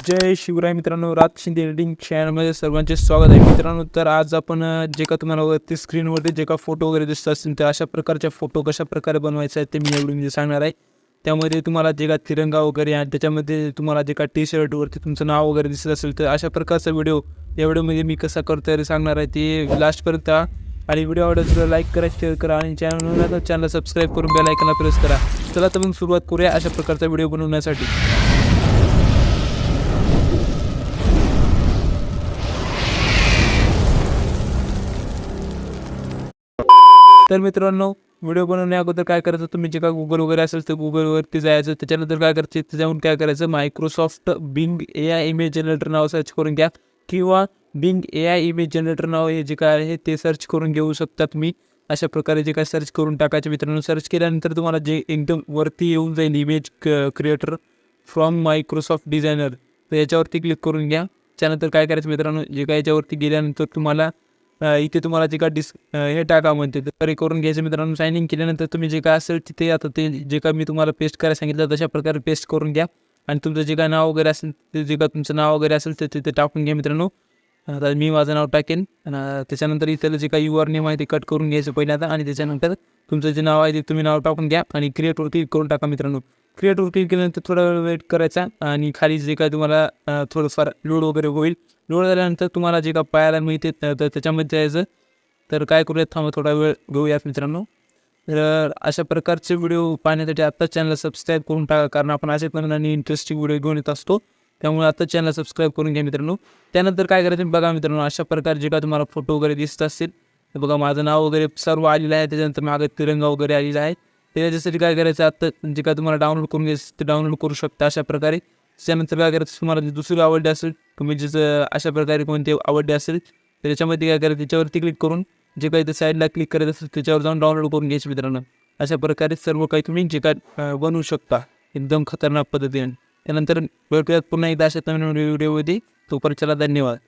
जय शिवराय मित्रांनो, शिंदे एडिटिंग चॅनलमध्ये सर्वांचे स्वागत आहे मित्रांनो. तर आज आपण जे का तुम्हाला वरती स्क्रीनवरती जे का फोटो वगैरे दिसत असतील तर अशा प्रकारचे फोटो कशा प्रकारे बनवायचे आहेत ते मी एवढं सांगणार आहे. त्यामध्ये तुम्हाला जे का तिरंगा वगैरे आहे त्याच्यामध्ये तुम्हाला जे का टी शर्टवरती तुमचं नाव वगैरे दिसत असेल तर अशा प्रकारचा व्हिडिओ या व्हिडिओमध्ये मी कसा करतो ते सांगणार आहे. ते लास्टपर्यंत आणि व्हिडिओ आवडला तर लाईक करा, शेअर करा आणि चॅनल सबस्क्राईब करून बेल आयकॉनला प्रेस करा. चला तर मग सुरुवात करूया अशा प्रकारचा व्हिडिओ बनवण्यासाठी. तर मित्रांनो, व्हिडिओ बनवण्या अगोदर काय करायचं, तुम्ही जे का गुगल वगैरे असेल तर गुगलवरती जायचं. त्याच्यानंतर काय करायचं, तिथे जाऊन काय करायचं, Microsoft Bing AI image generator नाव सर्च करून घ्या किंवा बिंग AI इमेज जनरेटर नाव हे जे काय आहे ते सर्च करून घेऊ शकता तुम्ही. अशा प्रकारे जे काय सर्च करून टाकायचे मित्रांनो. सर्च केल्यानंतर तुम्हाला जे एकदम वरती येऊन जाईल image creator from Microsoft designer, तर याच्यावरती क्लिक करून घ्या. त्यानंतर काय करायचं मित्रांनो, जे काय याच्यावरती गेल्यानंतर तुम्हाला इथे तुम्हाला जे का हे टाका म्हणते तर करून घ्यायचं मित्रांनो. साइन इन केल्यानंतर तुम्ही जे काय असेल तिथे आता ते जे काय मी तुम्हाला पेस्ट करायला सांगितलं तशा प्रकारे पेस्ट करून घ्या. आणि तुमचं जे काय नाव वगैरे असेल ते जे काय तुमचं नाव वगैरे असेल ते तिथे टाकून घ्या मित्रांनो. आता मी माझं नाव टाकेन आणि त्याच्यानंतर इथलं जे काही युआर नेम आहे ते कट करून घ्यायचं पहिल्यांदा. आणि त्याच्यानंतर तुमचं जे नाव आहे ते तुम्ही नाव टाकून घ्या आणि क्रिएटवर क्लिक करून टाका मित्रांनो. क्रिएटवर क्लिक केल्यानंतर थोडा वेळ वेट करायचा आणि खाली जे काय तुम्हाला थोडंफार लोड वगैरे होईल. लोड झाल्यानंतर तुम्हाला जे का पाहायला मिळते तर त्याच्यामध्ये जायचं. तर काय करूयात, थांबा थोडा वेळ घेऊयात मित्रांनो. तर अशा प्रकारचे व्हिडिओ पाहण्यासाठी आत्ताच चॅनल सबस्क्राईब करून टाका, कारण आपण अशा प्रकारे इंटरेस्टिंग व्हिडिओ घेऊन येत असतो. त्यामुळे आत्ताच चॅनल सबस्क्राईब करून घ्या मित्रांनो. त्यानंतर काय करायचं बघा मित्रांनो, अशा प्रकारे जे का तुम्हाला फोटो वगैरे दिसत असतील तर बघा माझं नाव वगैरे सर्व आलेलं आहे. त्याच्यानंतर मागे तिरंगा वगैरे आलेला आहे. त्याच्यासाठी काय करायचं, आत्ता जे काय तुम्हाला डाउनलोड करून घ्यायचं ते डाउनलोड करू शकता अशा प्रकारे. त्याच्यानंतर काय करायचं, तुम्हाला दुसरी आवडली असेल तुम्ही जसं अशा प्रकारे कोणते आवडले असेल तर त्याच्यामध्ये काय करायचं, त्याच्यावरती क्लिक करून जे काही ते साईडला क्लिक करायचं असेल त्याच्यावर जाऊन डाउनलोड करून घ्यायचं मित्रांनो. अशा प्रकारे सर्व काही तुम्ही जे काय बनवू शकता एकदम खतरनाक पद्धतीने. त्यानंतर भेटूयात पुन्हा एकदा अशा नवीन व्हिडिओमध्ये. तोपर्यंत चला, धन्यवाद.